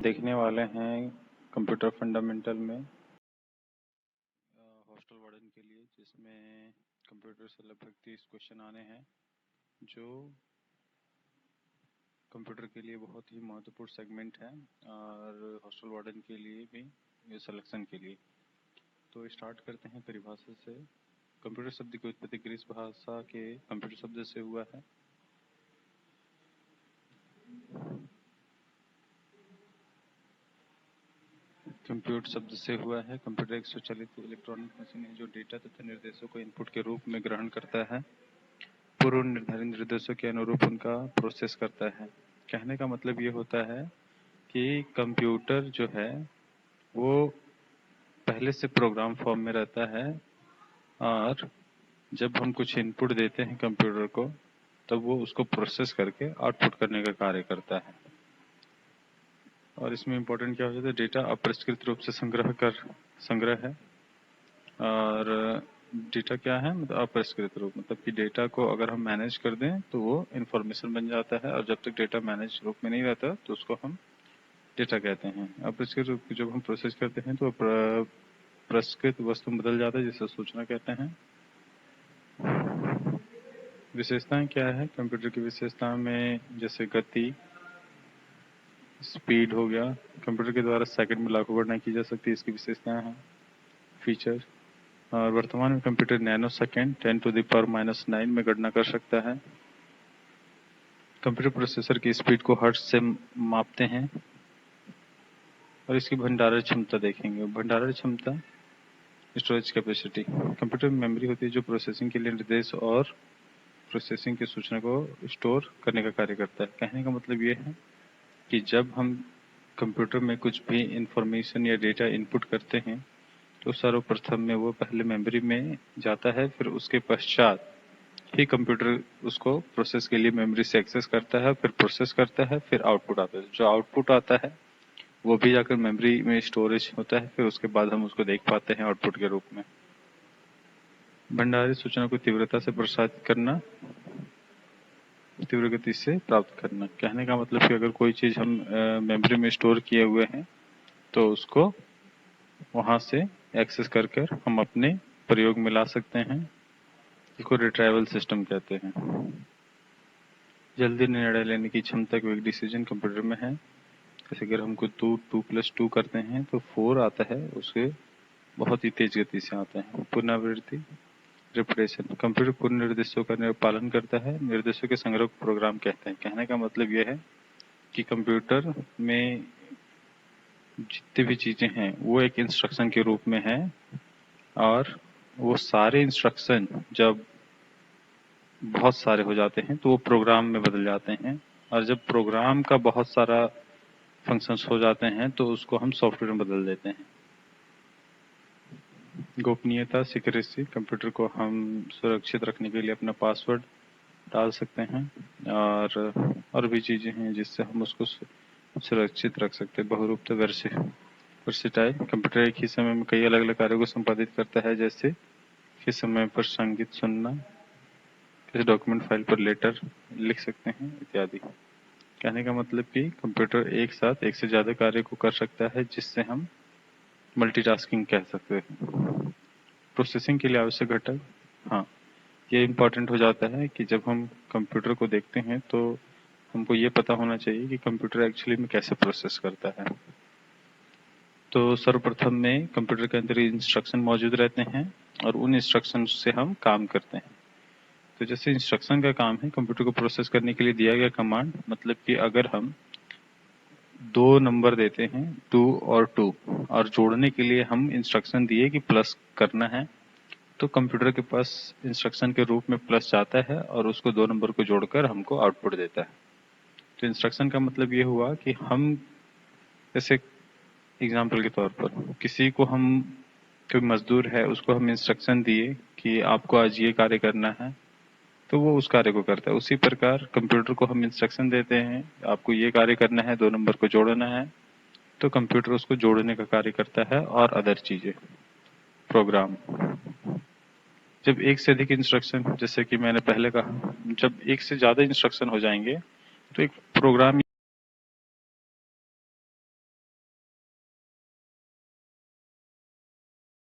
देखने वाले हैं कंप्यूटर फंडामेंटल में हॉस्टल वार्डन के लिए, जिसमें कंप्यूटर से लगभग 30 क्वेश्चन आने हैं जो कंप्यूटर के लिए बहुत ही महत्वपूर्ण सेगमेंट है और हॉस्टल वार्डन के लिए भी ये सिलेक्शन के लिए। तो स्टार्ट करते हैं परिभाषा से। कंप्यूटर शब्द की उत्पत्ति ग्रीस भाषा के कंप्यूटर शब्द से हुआ है। कंप्यूट शब्द से हुआ है। कंप्यूटर एक स्वचालित इलेक्ट्रॉनिक मशीन है जो डेटा तथा निर्देशों को इनपुट के रूप में ग्रहण करता है, पूर्व निर्धारित निर्देशों के अनुरूप उनका प्रोसेस करता है। कहने का मतलब ये होता है कि कंप्यूटर जो है वो पहले से प्रोग्राम फॉर्म में रहता है और जब हम कुछ इनपुट देते हैं कंप्यूटर को तब वो उसको प्रोसेस करके आउटपुट करने का कार्य करता है। और इसमें इम्पोर्टेंट क्या हो जाता है, डेटा अपरिष्कृत रूप से संग्रह है। और डेटा क्या है, मतलब अपरिष्कृत रूप, मतलब कि डेटा को अगर हम मैनेज कर दें तो वो इंफॉर्मेशन बन जाता है, और जब तक डेटा मैनेज रूप में नहीं रहता तो उसको हम डेटा कहते हैं। अपरिष्कृत रूप की जब हम प्रोसेस करते हैं तो परिष्कृत वस्तु बदल जाता है, जिसे सूचना कहते हैं। विशेषताएं क्या है कंप्यूटर की विशेषताओं में, जैसे गति, स्पीड हो गया। कंप्यूटर के द्वारा सेकंड में लाखों गणना की जा सकती है, इसकी विशेषताएं हैं। फीचर, और वर्तमान में कंप्यूटर नैनो सेकेंड 10⁻⁻⁹ में गणना कर सकता है। कंप्यूटर प्रोसेसर की स्पीड को हर्ट्ज से मापते हैं। और इसकी भंडारण क्षमता देखेंगे। भंडारण क्षमता, स्टोरेज कैपेसिटी। कंप्यूटर में मेमोरी होती है जो प्रोसेसिंग के लिए निर्देश और प्रोसेसिंग की सूचना को स्टोर करने का कार्य करता है। कहने का मतलब ये है कि जब हम कंप्यूटर में कुछ भी इंफॉर्मेशन या डेटा इनपुट करते हैं तो सर्वप्रथम में वो पहले मेमोरी में जाता है, फिर उसके पश्चात ही कंप्यूटर उसको प्रोसेस के लिए मेमोरी से एक्सेस करता है, फिर प्रोसेस करता है, फिर आउटपुट आता है। जो आउटपुट आता है वो भी जाकर मेमोरी में स्टोरेज होता है, फिर उसके बाद हम उसको देख पाते हैं आउटपुट के रूप में। भंडारित सूचना को तीव्रता से प्रसारित करना, तीव्र गति से प्राप्त करना। कहने का मतलब कि अगर कोई चीज हम मेमोरी में स्टोर किए हुए हैं तो उसको वहां से एक्सेस कर हम अपने प्रयोग में ला सकते हैं। इसको रिट्राइवल सिस्टम कहते हैं। जल्दी निर्णय लेने की क्षमता, क्विक डिसीजन कंप्यूटर में है। जैसे अगर हमको 2+2 करते हैं तो 4 आता है, उसके बहुत ही तेज गति से आता है। पुनरावृत्ति, रिपीटेशन। कंप्यूटर पूर्ण निर्देशों का पालन करता है। निर्देशों के संग्रह को प्रोग्राम कहते हैं। कहने का मतलब यह है कि कंप्यूटर में जितनी भी चीजें हैं वो एक इंस्ट्रक्शन के रूप में है, और वो सारे इंस्ट्रक्शन जब बहुत सारे हो जाते हैं तो वो प्रोग्राम में बदल जाते हैं, और जब प्रोग्राम का बहुत सारा फंक्शंस हो जाते हैं तो उसको हम सॉफ्टवेयर में बदल देते हैं। गोपनीयता, सिक्रेसी। कंप्यूटर को हम सुरक्षित रखने के लिए अपना पासवर्ड डाल सकते हैं, और भी चीजें हैं जिससे हम उसको सुरक्षित रख सकते हैं। बहुरूपता, वर्सेटाइल। कंप्यूटर एक ही समय में कई अलग अलग कार्यों को संपादित करता है, जैसे किस समय पर संगीत सुनना, किसी डॉक्यूमेंट फाइल पर लेटर लिख सकते हैं, इत्यादि। कहने का मतलब कि कंप्यूटर एक साथ एक से ज्यादा कार्य को कर सकता है, जिससे हम मल्टीटास्किंग कह सकते हैं। प्रोसेसिंग के लिए आवश्यक घटक, हाँ, ये इम्पोर्टेंट हो जाता है कि जब हम कंप्यूटर को देखते हैं तो हमको ये पता होना चाहिए कि कंप्यूटर एक्चुअली में कैसे प्रोसेस करता है। तो सर्वप्रथम में कंप्यूटर के अंदर इंस्ट्रक्शन मौजूद रहते हैं और उन इंस्ट्रक्शन से हम काम करते हैं। तो जैसे इंस्ट्रक्शन का काम है कंप्यूटर को प्रोसेस करने के लिए दिया गया कमांड, मतलब कि अगर हम 2 नंबर देते हैं 2 और 2, और जोड़ने के लिए हम इंस्ट्रक्शन दिए कि प्लस करना है, तो कंप्यूटर के पास इंस्ट्रक्शन के रूप में प्लस जाता है और उसको 2 नंबर को जोड़कर हमको आउटपुट देता है। तो इंस्ट्रक्शन का मतलब ये हुआ कि हम, जैसे एग्जाम्पल के तौर पर किसी को हम, कोई मजदूर है उसको हम इंस्ट्रक्शन दिए कि आपको आज ये कार्य करना है, तो वो उस कार्य को करता है। उसी प्रकार कंप्यूटर को हम इंस्ट्रक्शन देते हैं, आपको ये कार्य करना है, 2 नंबर को जोड़ना है, तो कंप्यूटर उसको जोड़ने का कार्य करता है, और अदर चीजें, प्रोग्राम। जब एक से अधिक इंस्ट्रक्शन, जैसे कि मैंने पहले कहा, जब एक से ज्यादा इंस्ट्रक्शन हो जाएंगे तो एक प्रोग्राम